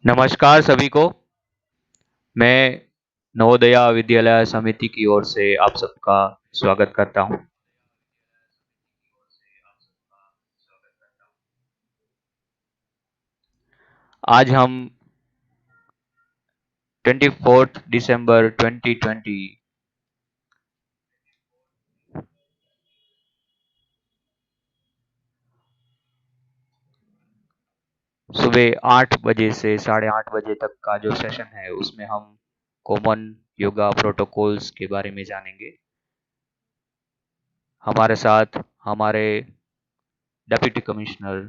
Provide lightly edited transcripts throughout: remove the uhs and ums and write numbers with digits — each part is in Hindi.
नमस्कार सभी को। मैं नवोदया विद्यालय समिति की ओर से आप सबका स्वागत करता हूं। आज हम 24 दिसंबर 2020 सुबह 8 बजे से 8:30 बजे तक का जो सेशन है उसमें हम कॉमन योगा प्रोटोकॉल्स के बारे में जानेंगे। हमारे साथ हमारे डिप्टी कमिश्नर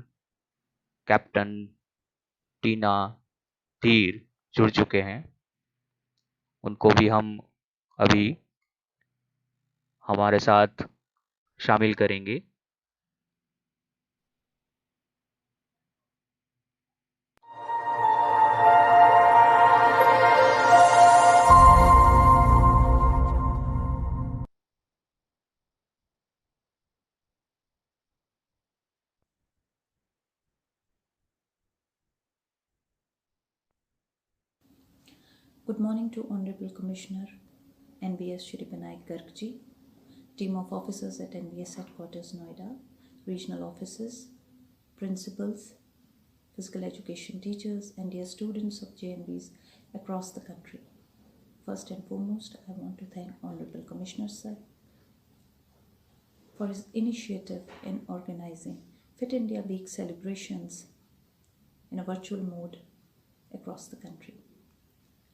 कैप्टन टीना धीर जुड़ चुके हैं। उनको भी हम अभी हमारे साथ शामिल करेंगे। Good morning to Honorable Commissioner NBS Shri Binayak Garg ji, team of officers at NBS Headquarters Noida, regional officers, principals, physical education teachers and dear students of JNBs across the country. First and foremost, I want to thank Honorable Commissioner Sir for his initiative in organizing Fit India Week celebrations in a virtual mode across the country.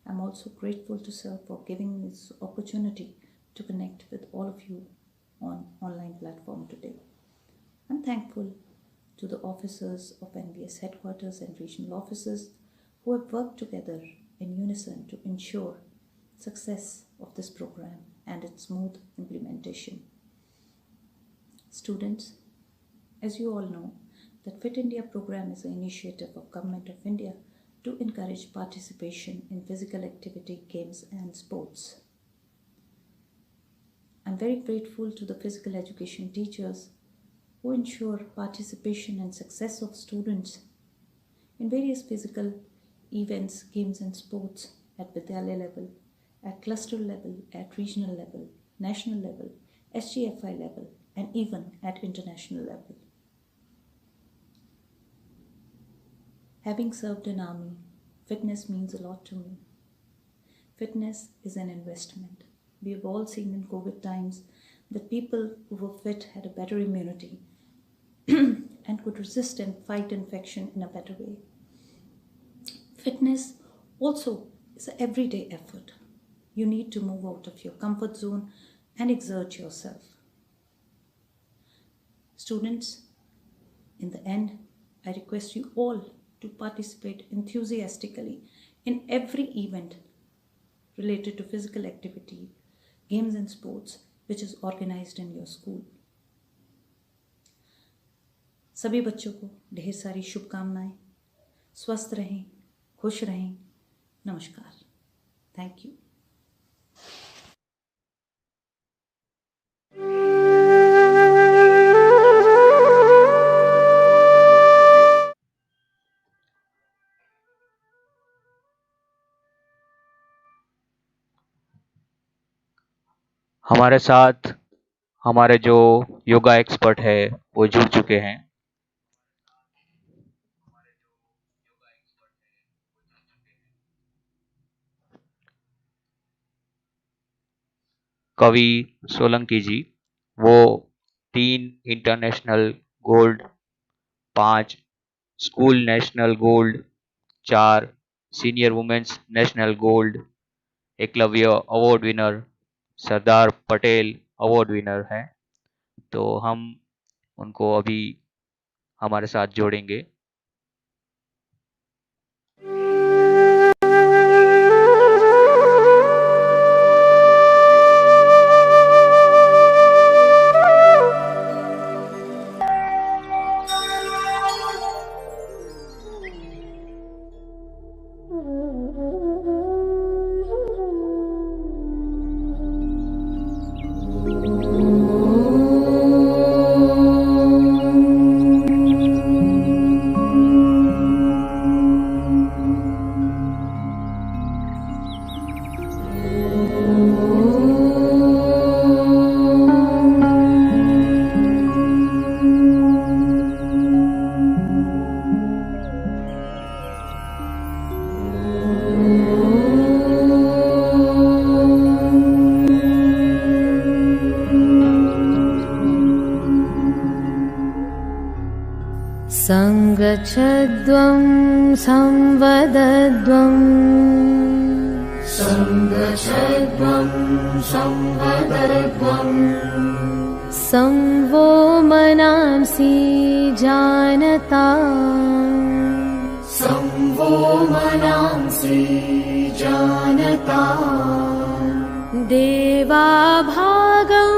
I'm also grateful to Sir for giving me this opportunity to connect with all of you on online platform today. I'm thankful to the officers of NBS headquarters and regional offices who have worked together in unison to ensure success of this program and its smooth implementation. Students, as you all know, that Fit India program is an initiative of Government of India to encourage participation in physical activity, games and sports. I'm very grateful to the physical education teachers who ensure participation and success of students in various physical events, games and sports at Vidyalaya level, at cluster level, at regional level, national level, SGFI level and even at international level. Having served in army, fitness means a lot to me. Fitness is an investment. We have all seen in COVID times that people who were fit had a better immunity and could resist and fight infection in a better way. Fitness also is an everyday effort. You need to move out of your comfort zone and exert yourself. Students, in the end, I request you all to participate enthusiastically in every event related to physical activity, games and sports which is organized in your school. सभी बच्चों को ढेर सारी शुभकामनाएं। स्वस्थ रहें, खुश रहें। नमस्कार। Thank you. हमारे साथ हमारे जो योगा एक्सपर्ट है वो जुड़ चुके हैं। कवि सोलंकी जी, वो 3 international gold, 5 school national gold, 4 senior women's national gold, Eklavya award winner, Sardar Patel award winner हैं। तो हम उनको अभी हमारे साथ जोड़ेंगे। संगच्छध्वं संवदध्वं संगच्छध्वं संवदध्वं संवो मनांसि जानता संवो मनांसि जानता देवाभागं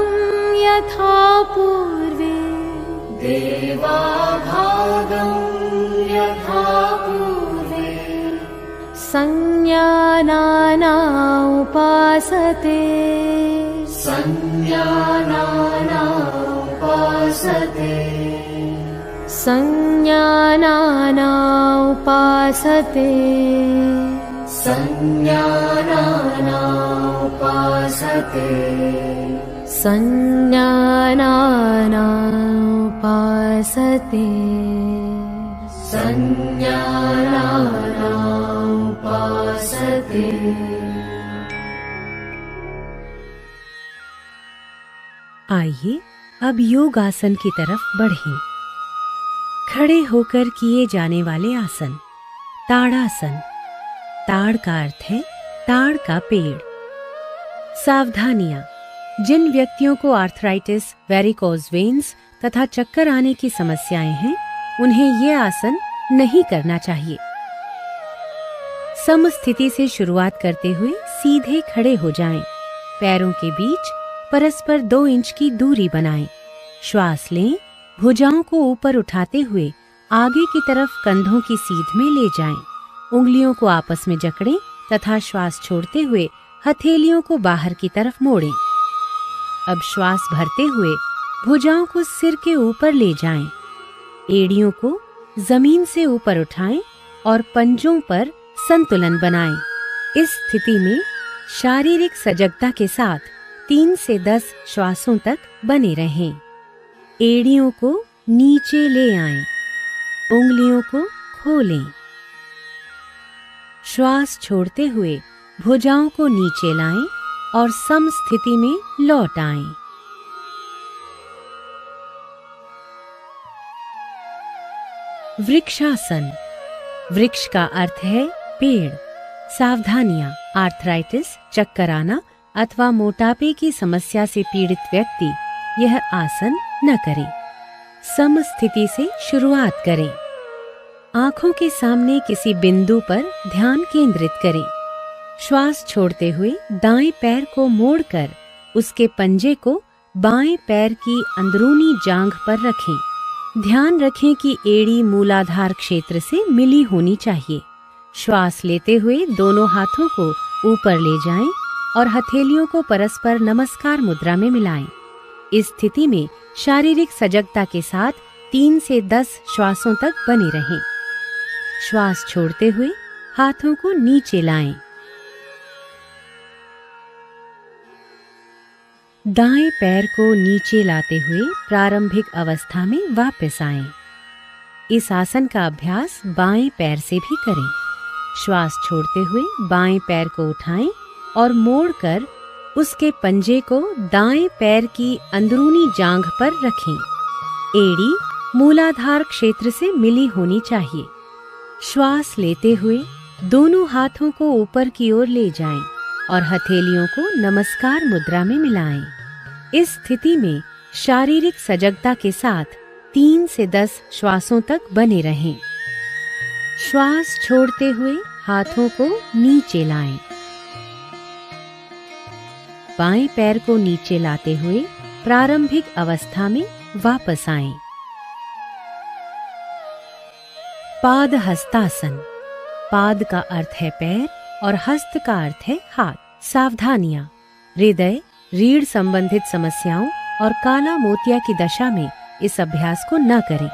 यथा पूर्वे देवाभागं यथा पूर्वे संज्ञानाना उपासते संज्ञानाना उपासते संज्ञानाना उपासते संज्ञानाना उपासते संज्ञानाना उपासते संज्ञानाना उपासते। आइए अब योग आसन की तरफ बढ़ें। खड़े होकर किए जाने वाले आसन। ताड़ासन। ताड़ का अर्थ है ताड़ का पेड़। सावधानियां। जिन व्यक्तियों को आर्थराइटिस, वेरिकोज वेन्स तथा चक्कर आने की समस्याएं हैं, उन्हें ये आसन नहीं करना चाहिए। समस्थिति से शुरुआत करते हुए सीधे खड़े हो जाएं। पैरों के बीच परस्पर 2 इंच की दूरी बनाएं। श्वास लें। भुजाओं को ऊपर उठाते हुए आगे की तरफ कंधों की सीध में ले जाएं। उंगलियों को आपस में जकड़ें तथा श्वास छोड़ते हुए हथेलियों को बाहर की तरफ मोड़ें। अब श्वास भरते हुए भुजाओं को सिर के ऊपर ले जाएं। एड़ियों को जमीन से ऊपर उठाएं और पंजों पर संतुलन बनाएं। इस स्थिति में शारीरिक सजगता के साथ 3 से 10 श्वासों तक बने रहें। एड़ियों को नीचे ले आएं। उंगलियों को खोलें। श्वास छोड़ते हुए भुजाओं को नीचे लाएं और समस्थिति में लौट आएं। वृक्षासन। वृक्ष का अर्थ है पेड़। सावधानियां। आर्थराइटिस, चक्कर आना अथवा मोटापे की समस्या से पीड़ित व्यक्ति यह आसन न करें। समस्थिति से शुरुआत करें। आंखों के सामने किसी बिंदु पर ध्यान केंद्रित करें। श्वास छोड़ते हुए दाएं पैर को मोड़कर उसके पंजे को बाएं पैर की अंदरूनी जांघ पर रखें। ध्यान रखें कि एड़ी मूलाधार क्षेत्र से मिली होनी चाहिए। श्वास लेते हुए दोनों हाथों को ऊपर ले जाएं और हथेलियों को परस्पर नमस्कार मुद्रा में मिलाएं। इस स्थिति में शारीरिक सजगता के साथ 3 से 10 श्वासों तक बने रहें। श्वास छोड़ते हुए हाथों को नीचे लाएं। दाएं पैर को नीचे लाते हुए प्रारंभिक अवस्था में वापस आएं। इस आसन का अभ्यास बाएं पैर से भी करें। श्वास छोड़ते हुए बाएं पैर को उठाएं और मोड़कर उसके पंजे को दाएं पैर की अंदरूनी जांघ पर रखें। एड़ी मूलाधार क्षेत्र से मिली होनी चाहिए। श्वास लेते हुए दोनों हाथों को ऊपर की ओर ले जाएं और हथेलियों को नमस्कार मुद्रा में मिलाएं। इस स्थिति में शारीरिक सजगता के साथ 3 से 10 श्वासों तक बने रहें। श्वास छोड़ते हुए हाथों को नीचे लाएं। बाएं पैर को नीचे लाते हुए प्रारंभिक अवस्था में वापस आएं। पाद हस्तासन। पाद का अर्थ है पैर और हस्त का अर्थ है हाथ। सावधानियां। हृदय, रीढ़ संबंधित समस्याओं और काला मोतिया की दशा में इस अभ्यास को न करें।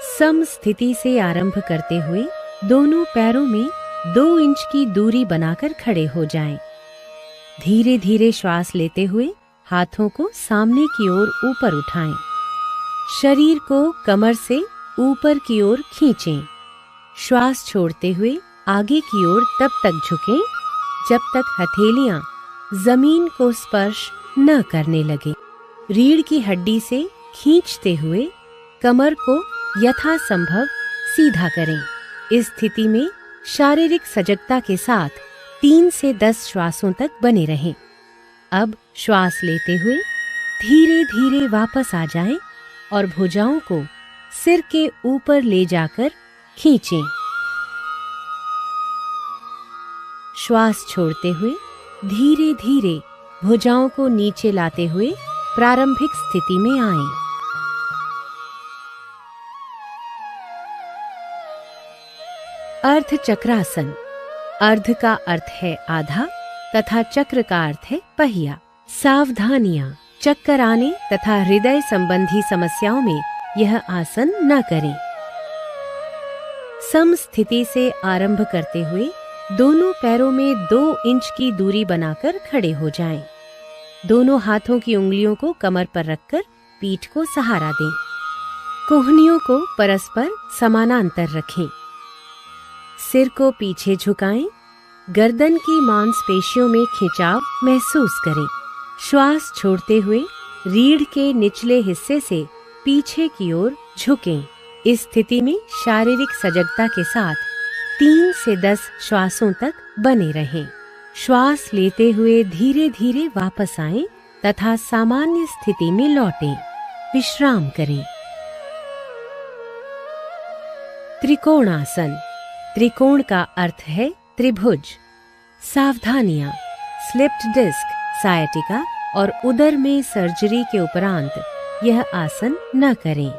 सम स्थिति से आरंभ करते हुए दोनों पैरों में 2 इंच की दूरी बनाकर खड़े हो जाएं। धीरे धीरे श्वास लेते हुए हाथों को सामने की ओर ऊपर उठाएं। शरीर को कमर से ऊपर की ओर खींचें। श्वास छोड़ते हुए आगे की ओर तब तक झुकें जब तक हथेलियां जमीन को स्पर्श न करने लगे। रीढ़ की हड्डी से खींचते हुए कमर को यथासंभव सीधा करें। इस स्थिति में शारीरिक सजगता के साथ 3 से 10 श्वासों तक बने रहें। अब श्वास लेते हुए धीरे धीरे वापस आ जाएं और भुजाओं को सिर के ऊपर ले जाकर खींचें। श्वास छोड़ते हुए धीरे धीरे भुजाओं को नीचे लाते हुए प्रारंभिक स्थिति में आएं। अर्ध चक्रासन। अर्ध का अर्थ है आधा तथा चक्र का अर्थ है पहिया। सावधानियां। चक्कर आने तथा हृदय संबंधी समस्याओं में यह आसन न करें। सम स्थिति से आरंभ करते हुए दोनों पैरों में 2 इंच की दूरी बनाकर खड़े हो जाएं। दोनों हाथों की उंगलियों को कमर पर रखकर पीठ को सहारा दें। कोहनियों को परस्पर समानांतर रखें। सिर को पीछे झुकाएं। गर्दन की मांसपेशियों में खिंचाव महसूस करें। श्वास छोड़ते हुए रीढ़ के निचले हिस्से से पीछे की ओर झुकें। इस स्थिति में शारीरिक सजगता के साथ 3 से 10 श्वासों तक बने रहें। श्वास लेते हुए धीरे धीरे वापस आएं तथा सामान्य स्थिति में लौटें। विश्राम करें। त्रिकोणासन। त्रिकोण का अर्थ है त्रिभुज। सावधानियां। स्लिप्ड डिस्क, सायटिका और उदर में सर्जरी के उपरांत यह आसन न करें।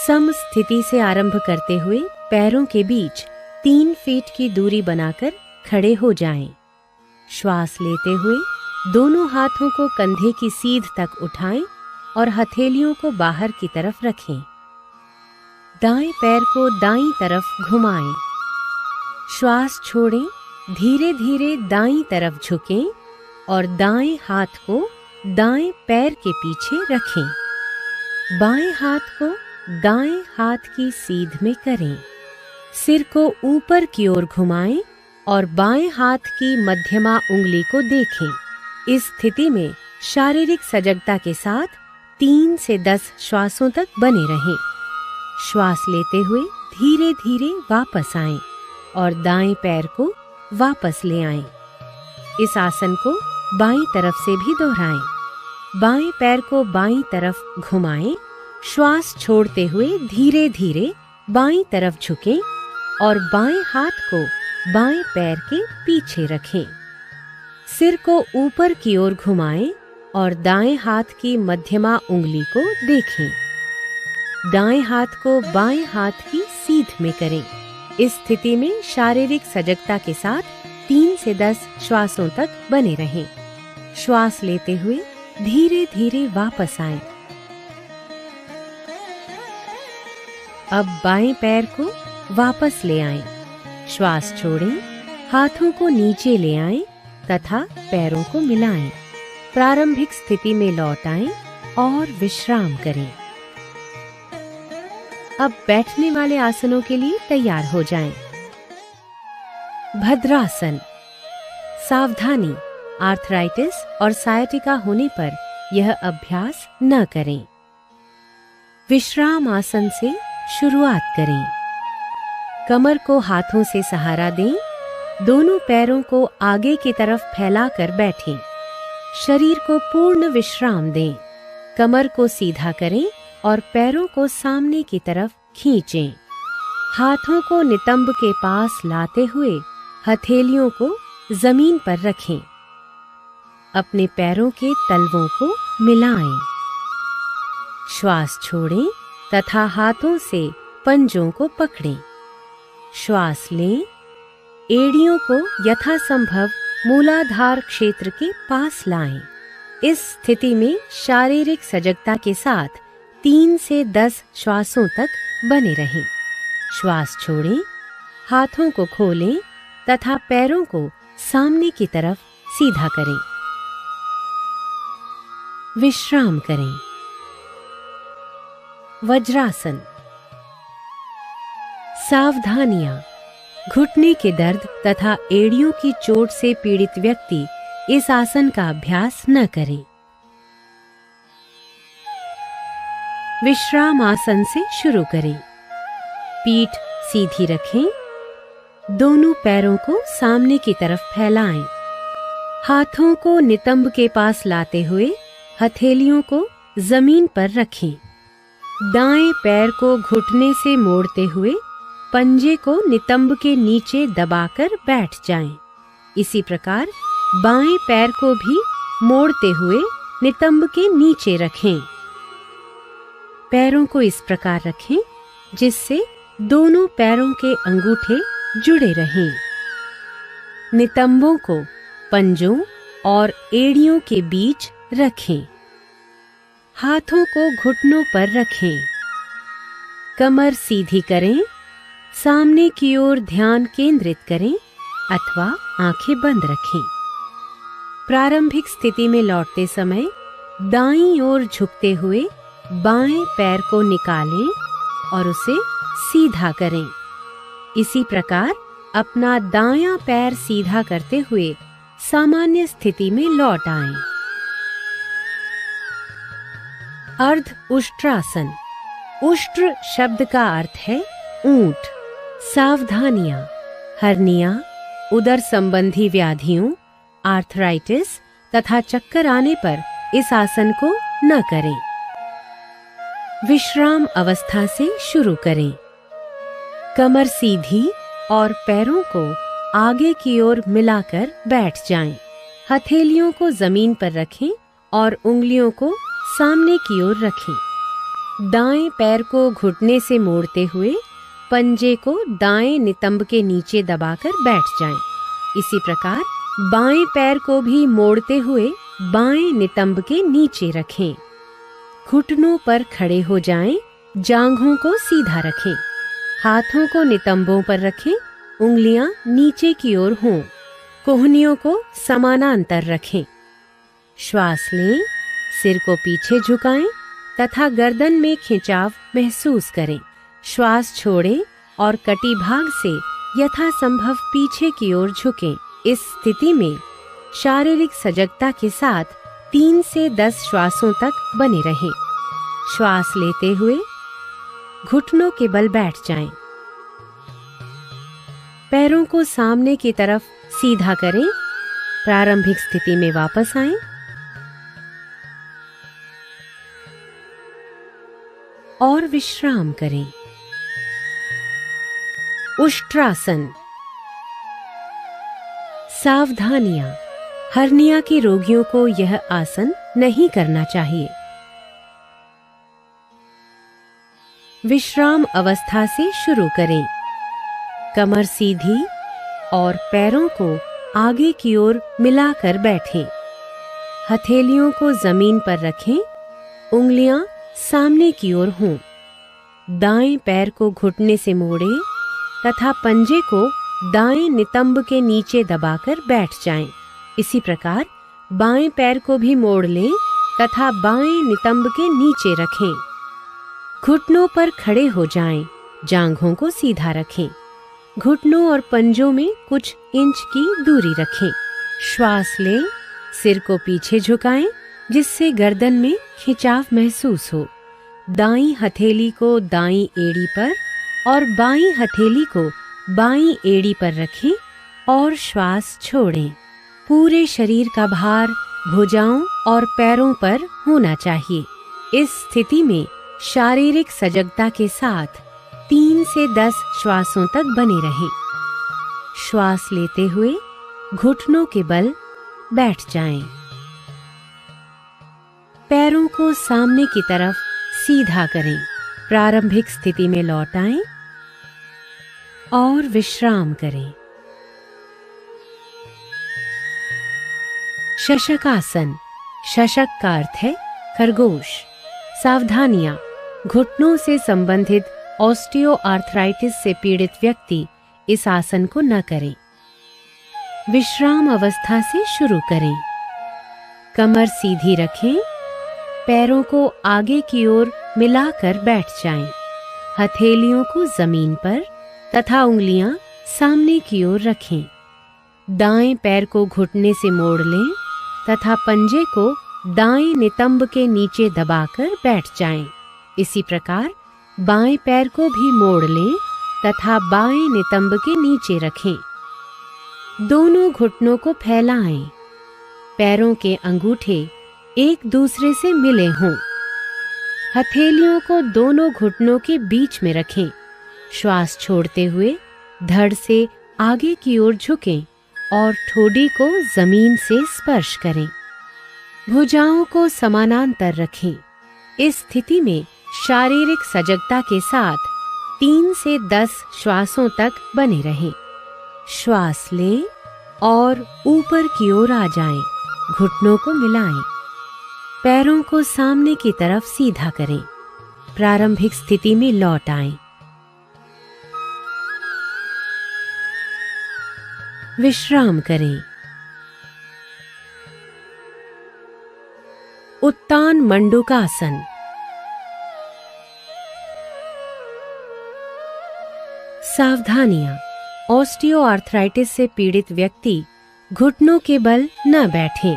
सम स्थिति से आरंभ करते हुए पैरों के बीच 3 फीट की दूरी बनाकर खड़े हो जाएं। श्वास लेते हुए दोनों हाथों को कंधे की सीध तक उठाएं और हथेलियों को बाहर की तरफ रखें। दाएं पैर को दाईं तरफ घुमाएं। श्वास छोड़ें। धीरे धीरे दाईं तरफ झुकें और दाएं हाथ को दाएं पैर के पीछे रखें। बाएं हाथ को दाएं हाथ की सीध में करें। सिर को ऊपर की ओर घुमाएं और बाएं हाथ की मध्यमा उंगली को देखें। इस स्थिति में शारीरिक सजगता के साथ 3 से 10 श्वासों तक बने रहें। श्वास लेते हुए धीरे धीरे वापस आएं और दाएं पैर को वापस ले आएं। इस आसन को बाईं तरफ से भी दोहराएं। बाएं पैर को बाईं तरफ घुमाएं। श्वास छोड़ते हुए धीरे धीरे बाईं तरफ झुकें और बाएं हाथ को बाएं पैर के पीछे रखें। सिर को ऊपर की ओर घुमाएं और दाएं हाथ की मध्यमा उंगली को देखें। दाएं हाथ को बाएं हाथ की सीध में करें। इस स्थिति में शारीरिक सजगता के साथ 3 से 10 श्वासों तक बने रहें। श्वास लेते हुए धीरे धीरे वापस आएं। अब बाएं पैर को वापस ले आएं। श्वास छोड़ें। हाथों को नीचे ले आएं तथा पैरों को मिलाएं। प्रारंभिक स्थिति में लौट आएं और विश्राम करें। अब बैठने वाले आसनों के लिए तैयार हो जाएं। भद्रासन। सावधानी, आर्थराइटिस और सायटिका होने पर यह अभ्यास न करें। विश्राम आसन से शुरुआत करें। कमर को हाथों से सहारा दें। दोनों पैरों को आगे की तरफ फैलाकर बैठें। शरीर को पूर्ण विश्राम दें। कमर को सीधा करें और पैरों को सामने की तरफ खींचें। हाथों को नितंब के पास लाते हुए हथेलियों को जमीन पर रखें। अपने पैरों के तलवों को मिलाएं। श्वास छोड़ें तथा हाथों से पंजों को पकड़ें। श्वास लें। एड़ियों को यथासंभव मूलाधार क्षेत्र के पास लाएं। इस स्थिति में शारीरिक सजगता के साथ 3 से 10 श्वासों तक बने रहें। श्वास छोड़ें। हाथों को खोलें तथा पैरों को सामने की तरफ सीधा करें। विश्राम करें। वज्रासन। सावधानियां। घुटने के दर्द तथा एड़ियों की चोट से पीड़ित व्यक्ति इस आसन का अभ्यास न करें। विश्राम आसन से शुरू करें। पीठ सीधी रखें। दोनों पैरों को सामने की तरफ फैलाएं। हाथों को नितंब के पास लाते हुए हथेलियों को जमीन पर रखें। दाएं पैर को घुटने से मोड़ते हुए पंजे को नितंब के नीचे दबाकर बैठ जाएं। इसी प्रकार बाएं पैर को भी मोड़ते हुए नितंब के नीचे रखें। पैरों को इस प्रकार रखें जिससे दोनों पैरों के अंगूठे जुड़े रहें। नितंबों को पंजों और एड़ियों के बीच रखें। हाथों को घुटनों पर रखें। कमर सीधी करें। सामने की ओर ध्यान केंद्रित करें अथवा आंखें बंद रखें। प्रारंभिक स्थिति में लौटते समय दाईं ओर झुकते हुए बाएं पैर को निकालें और उसे सीधा करें। इसी प्रकार अपना दायां पैर सीधा करते हुए सामान्य स्थिति में लौट आएं। अर्ध उष्ट्रासन। उष्ट्र शब्द का अर्थ है ऊंट। सावधानियां। हर्निया, उदर संबंधी व्याधियों, आर्थराइटिस तथा चक्कर आने पर इस आसन को न करें। विश्राम अवस्था से शुरू करें। कमर सीधी और पैरों को आगे की ओर मिलाकर बैठ जाएं। हथेलियों को जमीन पर रखें और उंगलियों को सामने की ओर रखें। दाएं पैर को घुटने से मोड़ते हुए पंजे को दाएं नितंब के नीचे दबाकर बैठ जाएं। इसी प्रकार बाएं पैर को भी मोड़ते हुए बाएं नितंब के नीचे रखें। घुटनों पर खड़े हो जाएं। जांघों को सीधा रखें। हाथों को नितंबों पर रखें। उंगलियां नीचे की ओर हों। कोहनियों को समानांतर रखें। श्वास लें। सिर को पीछे झुकाएं तथा गर्दन में खिंचाव महसूस करें। श्वास छोड़ें और कटिभाग से यथासंभव पीछे की ओर झुकें। इस स्थिति में शारीरिक सजगता के साथ 3 से 10 श्वासों तक बने रहें। श्वास लेते हुए घुटनों के बल बैठ जाएं। पैरों को सामने की तरफ सीधा करें। प्रारंभिक स्थिति में वापस आएं। और विश्राम करें। उष्ट्रासन। सावधानियां। हर्निया के रोगियों को यह आसन नहीं करना चाहिए। विश्राम अवस्था से शुरू करें। कमर सीधी और पैरों को आगे की ओर मिलाकर बैठें। हथेलियों को जमीन पर रखें। उंगलियां सामने की ओर हों। दाएं पैर को घुटने से मोड़ें तथा पंजे को दाएं नितंब के नीचे दबाकर बैठ जाएं। इसी प्रकार बाएं पैर को भी मोड़ लें तथा बाएं नितंब के नीचे रखें। घुटनों पर खड़े हो जाएं। जांघों को सीधा रखें। घुटनों और पंजों में कुछ इंच की दूरी रखें। श्वास लें। सिर को पीछे झुकाएं जिससे गर्दन में खिंचाव महसूस हो। दाईं हथेली को दाईं एड़ी पर और बाईं हथेली को बाईं एड़ी पर रखें और श्वास छोड़ें। पूरे शरीर का भार भुजाओं और पैरों पर होना चाहिए। इस स्थिति में शारीरिक सजगता के साथ 3 से 10 श्वासों तक बने रहें। श्वास लेते हुए घुटनों के बल बैठ जाएं। पैरों को सामने की तरफ सीधा करें। प्रारंभिक स्थिति में लौट आएं और विश्राम करें। शशकासन। शशक का अर्थ है खरगोश। सावधानियां। घुटनों से संबंधित ऑस्टियोआर्थराइटिस से पीड़ित व्यक्ति इस आसन को न करें। विश्राम अवस्था से शुरू करें। कमर सीधी रखें। पैरों को आगे की ओर मिलाकर बैठ जाएं। हथेलियों को जमीन पर तथा उंगलियां सामने की ओर रखें। दाएं पैर को घुटने से मोड़ लें तथा पंजे को दाएं नितंब के नीचे दबाकर बैठ जाएं। इसी प्रकार बाएं पैर को भी मोड़ लें तथा बाएं नितंब के नीचे रखें। दोनों घुटनों को फैलाएं। पैरों के अंगूठे एक दूसरे से मिले हों। हथेलियों को दोनों घुटनों के बीच में रखें। श्वास छोड़ते हुए धड़ से आगे की ओर झुकें और ठोडी को जमीन से स्पर्श करें। भुजाओं को समानांतर रखें। इस स्थिति में शारीरिक सजगता के साथ 3 से 10 श्वासों तक बने रहें। श्वास लें और ऊपर की ओर आ जाएं। घुटनों को मिलाएं। पैरों को सामने की तरफ सीधा करें। प्रारंभिक स्थिति में लौट आएं। विश्राम करें। उत्तान मंडूकासन। सावधानियां। ऑस्टियोआर्थराइटिस से पीड़ित व्यक्ति घुटनों के बल न बैठें।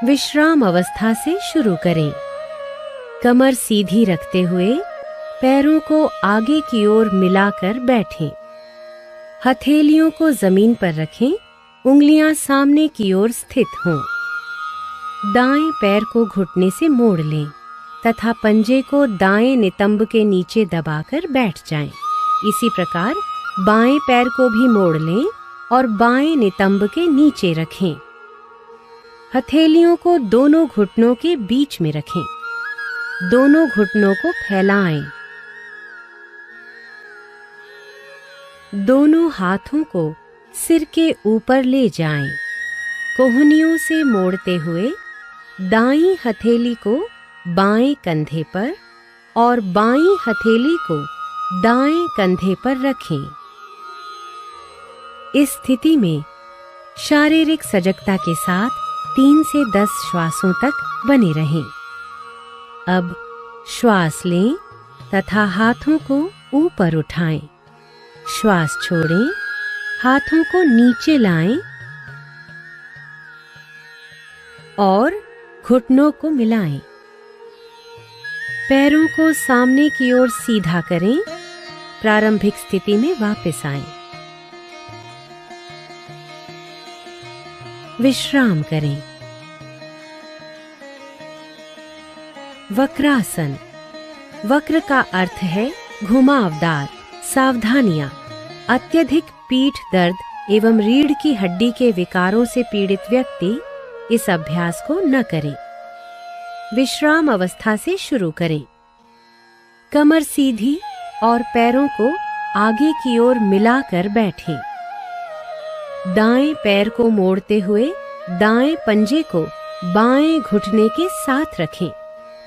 विश्राम अवस्था से शुरू करें। कमर सीधी रखते हुए पैरों को आगे की ओर मिलाकर बैठें। हथेलियों को जमीन पर रखें। उंगलियां सामने की ओर स्थित हों। दाएं पैर को घुटने से मोड़ लें तथा पंजे को दाएं नितंब के नीचे दबाकर बैठ जाएं। इसी प्रकार बाएं पैर को भी मोड़ लें और बाएं नितंब के नीचे रखें। हथेलियों को दोनों घुटनों के बीच में रखें। दोनों घुटनों को फैलाएं। दोनों हाथों को सिर के ऊपर ले जाएं। कोहनियों से मोड़ते हुए दाईं हथेली को बाएं कंधे पर और बाईं हथेली को दाएं कंधे पर रखें। इस स्थिति में शारीरिक सजगता के साथ 3 से 10 श्वासों तक बने रहें। अब श्वास लें तथा हाथों को ऊपर उठाएं। श्वास छोड़ें। हाथों को नीचे लाएं और घुटनों को मिलाएं। पैरों को सामने की ओर सीधा करें। प्रारंभिक स्थिति में वापस आएं। विश्राम करें। वक्रासन। वक्र का अर्थ है घुमावदार। सावधानियां। अत्यधिक पीठ दर्द एवं रीढ़ की हड्डी के विकारों से पीड़ित व्यक्ति इस अभ्यास को न करें। विश्राम अवस्था से शुरू करें। कमर सीधी और पैरों को आगे की ओर मिलाकर बैठें। दाएं पैर को मोड़ते हुए दाएं पंजे को बाएं घुटने के साथ रखें।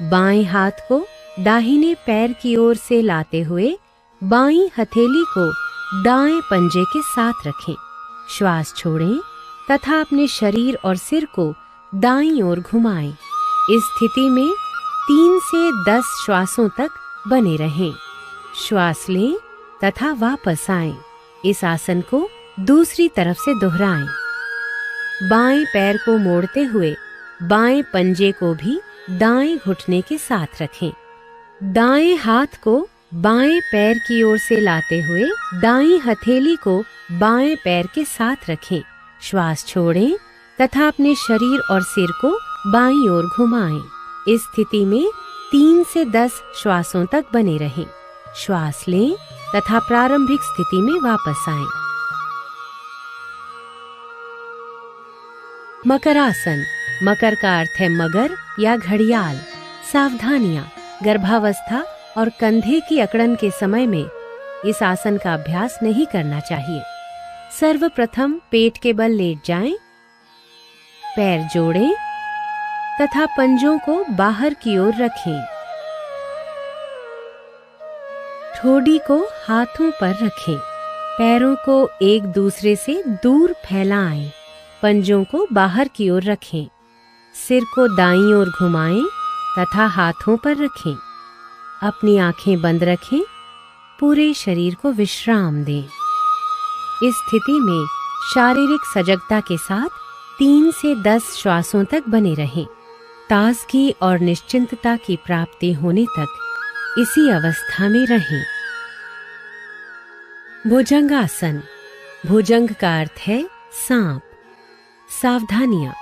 बाएं हाथ को दाहिने पैर की ओर से लाते हुए बाईं हथेली को दाएं पंजे के साथ रखें। श्वास छोड़ें तथा अपने शरीर और सिर को दाईं ओर घुमाएं। इस स्थिति में 3 से 10 श्वासों तक बने रहें। श्वास लें तथा वापस आएं। इस आसन को दूसरी तरफ से दोहराएं। बाएं पैर को मोड़ते हुए बाएं पंजे को भी दाएं घुटने के साथ रखें। दाएं हाथ को बाएं पैर की ओर से लाते हुए दाईं हथेली को बाएं पैर के साथ रखें। श्वास छोड़ें तथा अपने शरीर और सिर को बाईं ओर घुमाएं। इस स्थिति में 3 से 10 श्वासों तक बने रहें। श्वास लें तथा प्रारंभिक स्थिति में वापस आएं। मकरासन। मकर का अर्थ है मगर या घड़ियाल। सावधानियां। गर्भावस्था और कंधे की अकड़न के समय में इस आसन का अभ्यास नहीं करना चाहिए। सर्वप्रथम पेट के बल लेट जाएं, पैर जोड़ें तथा पंजों को बाहर की ओर रखें। ठोडी को हाथों पर रखें। पैरों को एक दूसरे से दूर फैलाएं। पंजों को बाहर की ओर रखें। सिर को दाईं ओर घुमाएं तथा हाथों पर रखें। अपनी आंखें बंद रखें। पूरे शरीर को विश्राम दें। इस स्थिति में शारीरिक सजगता के साथ 3 से 10 श्वासों तक बने रहें। ताजगी और निश्चिंतता की प्राप्ति होने तक इसी अवस्था में रहें। भुजंगासन। भुजंग का अर्थ है सांप। सावधानियां।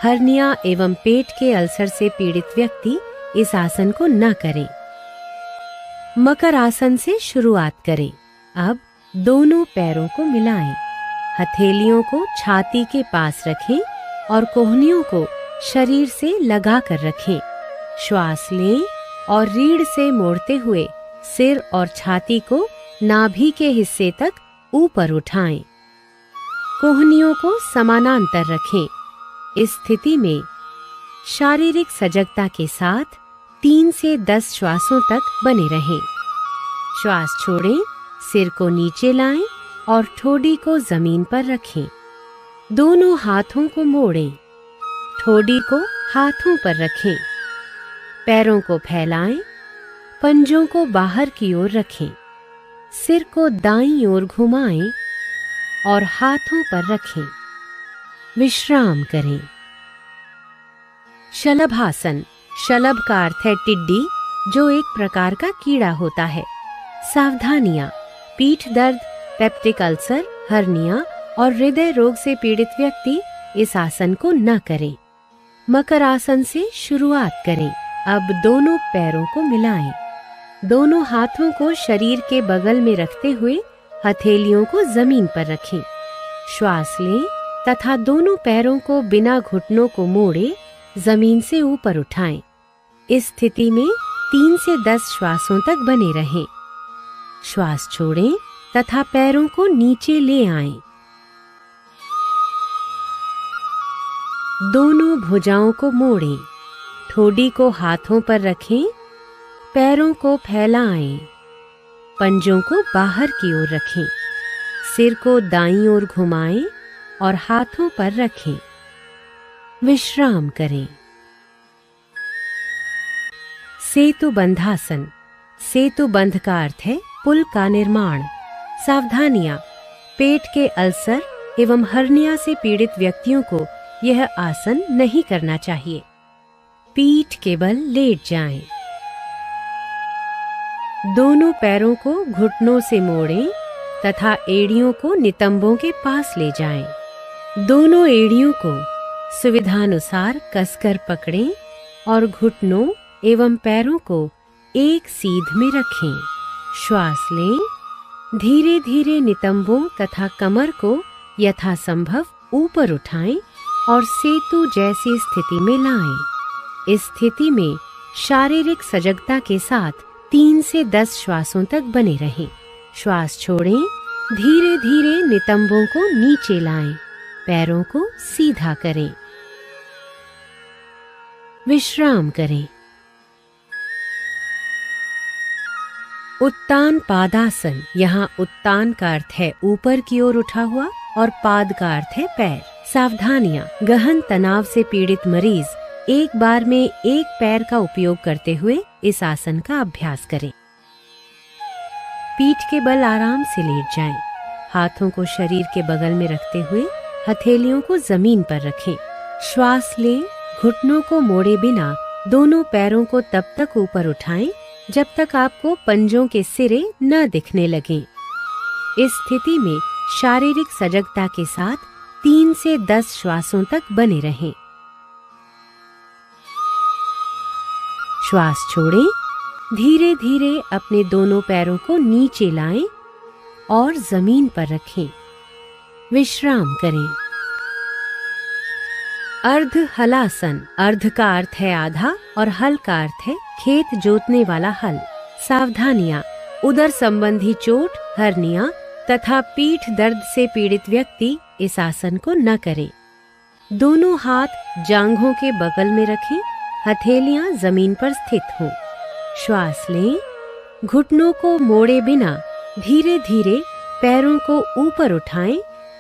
हर्निया एवं पेट के अल्सर से पीड़ित व्यक्ति इस आसन को न करे। मकर आसन से शुरुआत करें। अब दोनों पैरों को मिलाएं, हथेलियों को छाती के पास रखें और कोहनियों को शरीर से लगा कर रखें। श्वास लें और रीढ़ से मोड़ते हुए सिर और छाती को नाभि के हिस्से तक ऊपर उठाएं। कोहनियों को समानांतर रखें। इस स्थिति में शारीरिक सजगता के साथ 3 से 10 श्वासों तक बने रहें। श्वास छोड़ें, सिर को नीचे लाएं और ठोडी को जमीन पर रखें। दोनों हाथों को मोड़ें, ठोडी को हाथों पर रखें। पैरों को फैलाएं, पंजों को बाहर की ओर रखें। सिर को दाईं ओर घुमाएं और हाथों पर रखें। विश्राम करें। शलभासन। शलभ का अर्थ है टिड्डी, जो एक प्रकार का कीड़ा होता है। सावधानियां। पीठ दर्द, पेप्टिक अल्सर, हर्निया और हृदय रोग से पीड़ित व्यक्ति इस आसन को न करें। मकर आसन से शुरुआत करें। अब दोनों पैरों को मिलाएं। दोनों हाथों को शरीर के बगल में रखते हुए हथेलियों को जमीन पर रखें। श्वास लें तथा दोनों पैरों को बिना घुटनों को मोड़े जमीन से ऊपर उठाएं। इस स्थिति में 3 से 10 श्वासों तक बने रहें। श्वास छोड़ें तथा पैरों को नीचे ले आएं। दोनों भुजाओं को मोड़ें, ठोडी को हाथों पर रखें, पैरों को फैलाएं, पंजों को बाहर की ओर रखें, सिर को दाईं ओर घुमाएं और हाथों पर रखें। विश्राम करें। सेतु बंधासन। सेतु बंध का अर्थ है पुल का निर्माण। सावधानियां। पेट के अल्सर एवं हर्निया से पीड़ित व्यक्तियों को यह आसन नहीं करना चाहिए। पीठ के बल लेट जाएं। दोनों पैरों को घुटनों से मोड़ें तथा एड़ियों को नितंबों के पास ले जाएं। दोनों एड़ियों को सुविधानुसार कसकर पकड़ें और घुटनों एवं पैरों को एक सीध में रखें। श्वास लें। धीरे धीरे नितंबों तथा कमर को यथासंभव ऊपर उठाएं और सेतु जैसी स्थिति में लाएं। इस स्थिति में शारीरिक सजगता के साथ 3 से 10 श्वासों तक बने रहें। श्वास छोड़ें। धीरे धीरे नितंबों को नीचे लाएं, पैरों को सीधा करें। विश्राम करें। उत्तान पादासन। यहाँ उत्तान का अर्थ है ऊपर की ओर उठा हुआ और पाद का अर्थ है पैर। सावधानियां। गहन तनाव से पीड़ित मरीज एक बार में एक पैर का उपयोग करते हुए इस आसन का अभ्यास करें। पीठ के बल आराम से लेट जाएं। हाथों को शरीर के बगल में रखते हुए हथेलियों को जमीन पर रखें। श्वास लें। घुटनों को मोड़े बिना दोनों पैरों को तब तक ऊपर उठाएं जब तक आपको पंजों के सिरे न दिखने लगें। इस स्थिति में शारीरिक सजगता के साथ 3 से 10 श्वासों तक बने रहें। श्वास छोड़ें। धीरे धीरे अपने दोनों पैरों को नीचे लाएं और जमीन पर रखें। विश्राम करें। अर्ध हलासन। अर्ध का अर्थ है आधा और हल का अर्थ है खेत जोतने वाला हल। सावधानियां। उदर संबंधी चोट, हर्निया तथा पीठ दर्द से पीड़ित व्यक्ति इस आसन को न करें। दोनों हाथ जांघों के बगल में रखें, हथेलियां जमीन पर स्थित हों। श्वास लें। घुटनों को मोड़े बिना धीरे धीरे पैरों को ऊपर उठाएं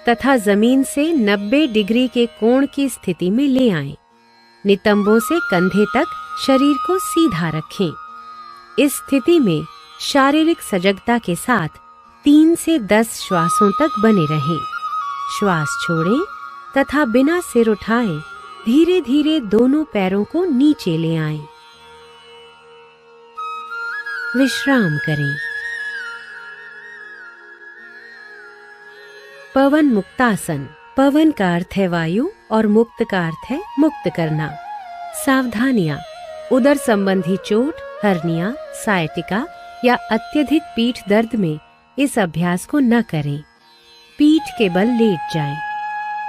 तथा जमीन से 90 डिग्री के कोण की स्थिति में ले आएं। नितंबों से कंधे तक शरीर को सीधा रखें। इस स्थिति में शारीरिक सजगता के साथ 3 से 10 श्वासों तक बने रहें। श्वास छोड़ें तथा बिना सिर उठाए धीरे धीरे दोनों पैरों को नीचे ले आएं। विश्राम करें। पवन मुक्तासन। पवन का अर्थ है वायु और मुक्त का अर्थ है मुक्त करना। सावधानियां। उदर संबंधी चोट, हर्निया, सायटिका या अत्यधिक पीठ दर्द में इस अभ्यास को न करें। पीठ के बल लेट जाएं।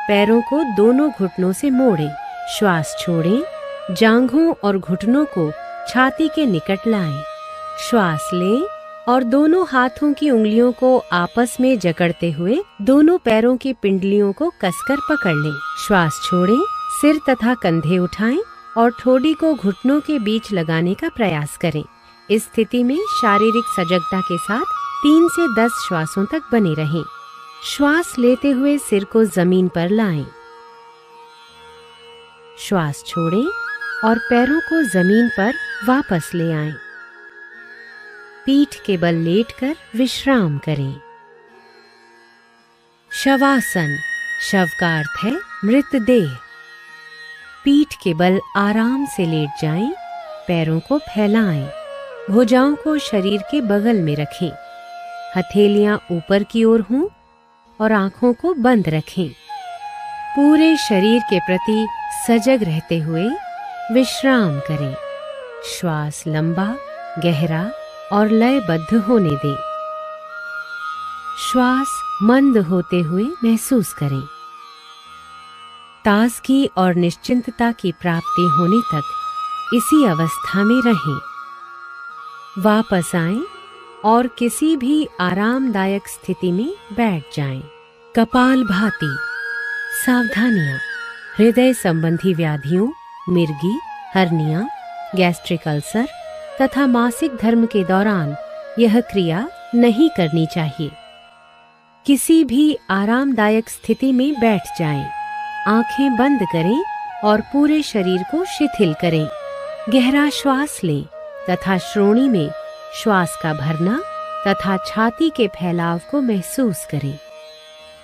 पैरों को दोनों घुटनों से मोड़ें। श्वास छोड़ें। जांघों और घुटनों को छाती के निकट लाएं। श्वास लें और दोनों हाथों की उंगलियों को आपस में जकड़ते हुए दोनों पैरों की पिंडलियों को कसकर पकड़ लें। श्वास छोड़ें। सिर तथा कंधे उठाएं और ठोड़ी को घुटनों के बीच लगाने का प्रयास करें। इस स्थिति में शारीरिक सजगता के साथ 3 से 10 श्वासों तक बने रहें। श्वास लेते हुए सिर को जमीन पर लाएं। श्वास छोड़ें और पैरों को जमीन पर वापस ले आएं। पीठ के बल लेटकर विश्राम करें। शवासन। शव का अर्थ है मृतदेह। पीठ के बल आराम से लेट जाएं। पैरों को फैलाएं। भुजाओं को शरीर के बगल में रखें। हथेलियां ऊपर की ओर हों और आंखों को बंद रखें। पूरे शरीर के प्रति सजग रहते हुए विश्राम करें। श्वास लंबा, गहरा और लयबद्ध होने दें। श्वास मंद होते हुए महसूस करें। ताजगी और निश्चिंतता की प्राप्ति होने तक इसी अवस्था में रहें। वापस आएं और किसी भी आरामदायक स्थिति में बैठ जाएं। कपालभाति। सावधानियां। हृदय संबंधी व्याधियों, मिर्गी, हर्निया, गैस्ट्रिक अल्सर तथा मासिक धर्म के दौरान यह क्रिया नहीं करनी चाहिए। किसी भी आरामदायक स्थिति में बैठ जाएं। आंखें बंद करें और पूरे शरीर को शिथिल करें। गहरा श्वास लें तथा श्रोणी में श्वास का भरना तथा छाती के फैलाव को महसूस करें।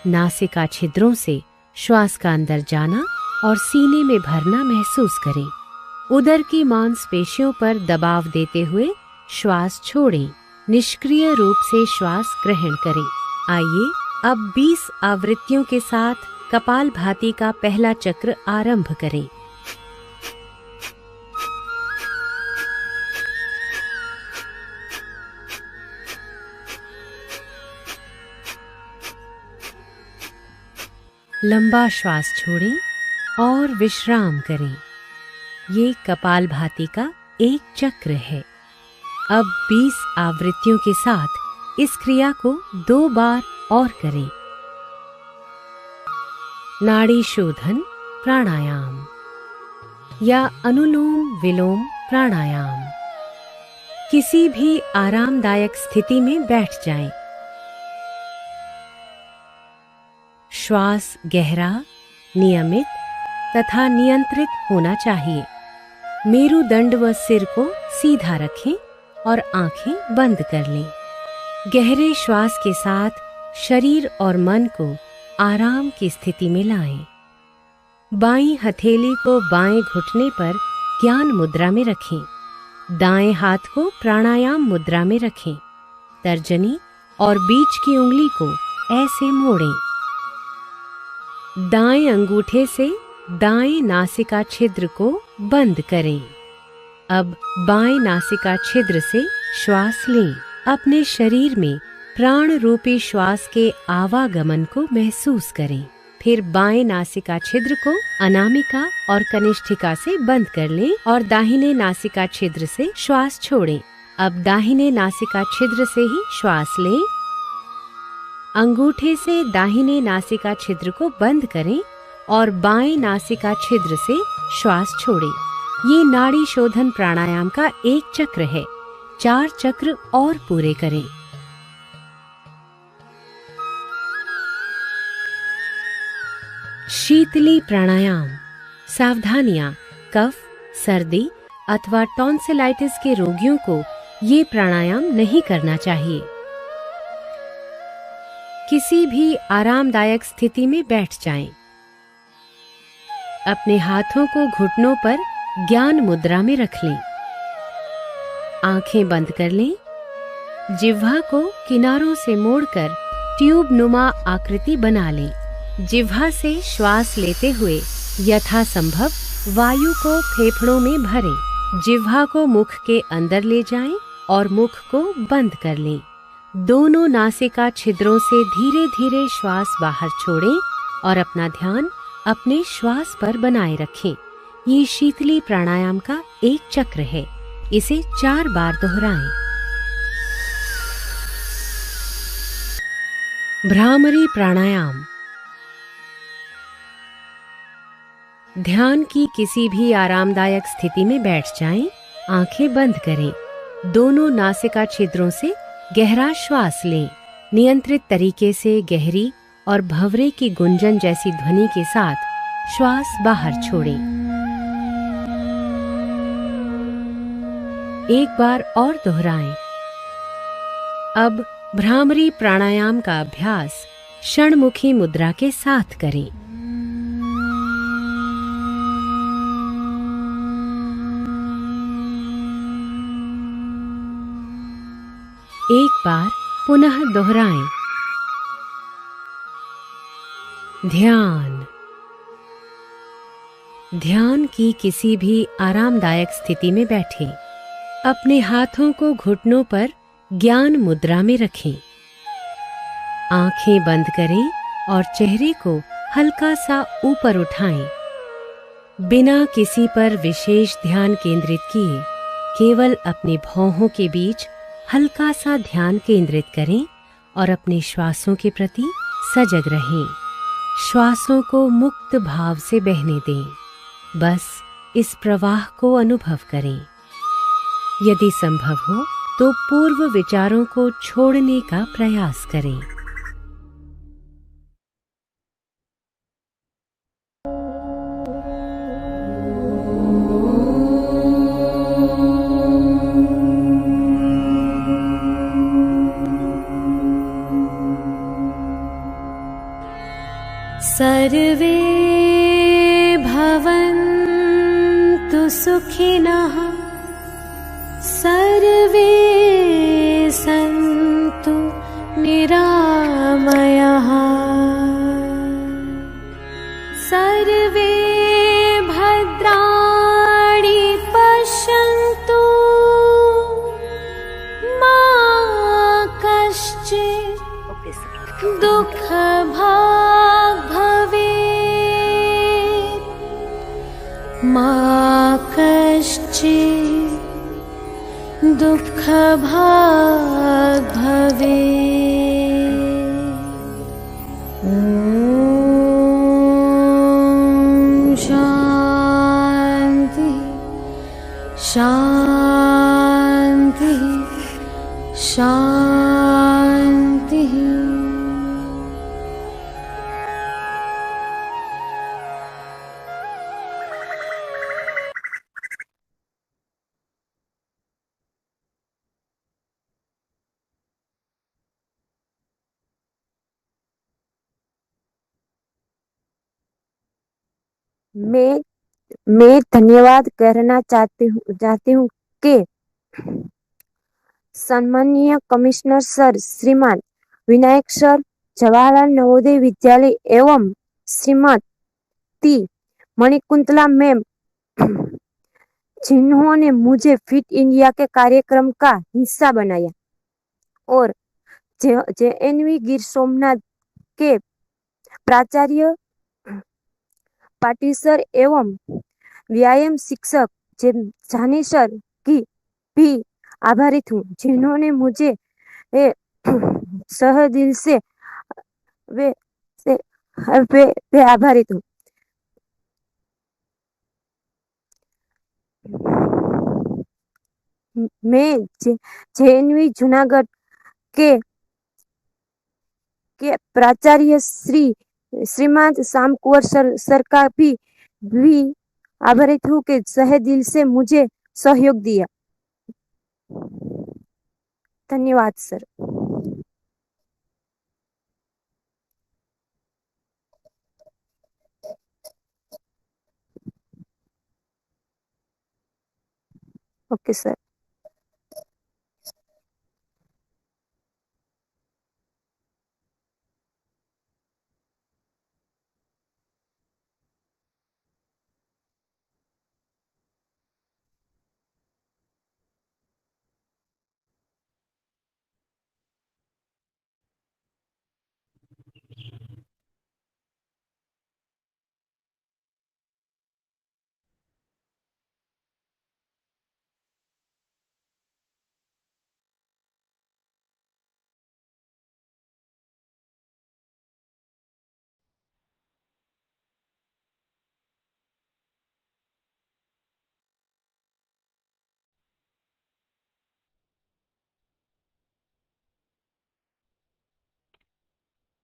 नासिका छिद्रों से श्वास का अंदर जाना और सीने में भरना महसूस करें। उदर की मांसपेशियों पर दबाव देते हुए श्वास छोड़ें। निष्क्रिय रूप से श्वास ग्रहण करें। आइए अब 20 आवृत्तियों के साथ कपालभाति का पहला चक्र आरंभ करें। लंबा श्वास छोड़ें और विश्राम करें। ये कपालभाति का एक चक्र है। अब 20 आवृत्तियों के साथ इस क्रिया को 2 बार और करें। नाड़ी शोधन प्राणायाम या अनुलोम विलोम प्राणायाम। किसी भी आरामदायक स्थिति में बैठ जाएं। श्वास गहरा, नियमित तथा नियंत्रित होना चाहिए। मेरुदंड व सिर को सीधा रखें और आंखें बंद कर लें। गहरे श्वास के साथ शरीर और मन को आराम की स्थिति में लाएं। बाईं हथेली को बाएं घुटने पर ज्ञान मुद्रा में रखें। दाएं हाथ को प्राणायाम मुद्रा में रखें। तर्जनी और बीच की उंगली को ऐसे मोड़ें। दाएं अंगूठे से दाएं नासिका छिद्र को बंद करें। अब बाएं नासिका छिद्र से श्वास लें। अपने शरीर में प्राण रूपी श्वास के आवागमन को महसूस करें। फिर बाएं नासिका छिद्र को अनामिका और कनिष्ठिका से बंद कर लें और दाहिने नासिका छिद्र से श्वास छोड़ें। अब दाहिने नासिका छिद्र से ही श्वास लें। अंगूठे से दाहिने नासिका छिद्र को बंद करें और बाएं नासिका छिद्र से श्वास छोड़ें। ये नाड़ी शोधन प्राणायाम का एक चक्र है। 4 चक्र और पूरे करें। शीतली प्राणायाम। सावधानियां। कफ, सर्दी अथवा टॉन्सिलाइटिस के रोगियों को ये प्राणायाम नहीं करना चाहिए। किसी भी आरामदायक स्थिति में बैठ जाएं। अपने हाथों को घुटनों पर ज्ञान मुद्रा में रख लें। आंखें बंद कर लें। जिह्वा को किनारों से मोड़कर ट्यूब नुमा आकृति बना लें। जिह्वा से श्वास लेते हुए यथासंभव वायु को फेफड़ों में भरें। जिह्वा को मुख के अंदर ले जाएं और मुख को बंद कर लें। दोनों नासिका छिद्रों से धीरे धीरे श्वास बाहर छोड़ें और अपना ध्यान अपने श्वास पर बनाए रखें। ये शीतली प्राणायाम का एक चक्र है। इसे 4 बार दोहराएं। भ्रामरी प्राणायाम। ध्यान की किसी भी आरामदायक स्थिति में बैठ जाएं। आंखें बंद करें। दोनों नासिका छिद्रों से गहरा श्वास लें। नियंत्रित तरीके से गहरी और भंवरे की गुंजन जैसी ध्वनि के साथ श्वास बाहर छोड़ें। एक बार और दोहराएं। अब भ्रामरी प्राणायाम का अभ्यास षणमुखी मुद्रा के साथ करें। एक बार पुनः दोहराएं। ध्यान। ध्यान की किसी भी आरामदायक स्थिति में बैठें। अपने हाथों को घुटनों पर ज्ञान मुद्रा में रखें। आंखें बंद करें और चेहरे को हल्का सा ऊपर उठाएं। बिना किसी पर विशेष ध्यान केंद्रित किए केवल अपने भौहों के बीच हल्का सा ध्यान केंद्रित करें और अपने श्वासों के प्रति सजग रहें। श्वासों को मुक्त भाव से बहने दें। बस इस प्रवाह को अनुभव करें। यदि संभव हो तो पूर्व विचारों को छोड़ने का प्रयास करें। सर्वे भवन्तु सुखिनः सर्वे सन्तु निरामयाः सर्वे भद्राणि पश्यन्तु मा कश्चित् दुःखभाग् भवेत् मा कश्चित् दुःखभाग् भवेत्। ॐ शान्ति शान्ति शान्ति। मैं धन्यवाद कहना चाहती हूँ कि सम्मानीय कमिश्नर सर श्रीमान विनायक सर, जवाहरलाल नवोदय विद्यालय एवं श्रीमती मणिकुंतला मैम, जिन्होंने मुझे फिट इंडिया के कार्यक्रम का हिस्सा बनाया, और JNV गिर सोमनाथ के प्राचार्य पाटिल सर एवं व्यायाम शिक्षक जानी सर की भी आभारित हूँ, जिन्होंने मुझे सह दिल से वे आभारित हूँ। मैं JNV जूनागढ़ के प्राचार्य श्रीमान श्याम कुंवर सर का भी आभारित हूँ कि सह दिल से मुझे सहयोग दिया। धन्यवाद सर। Okay sir.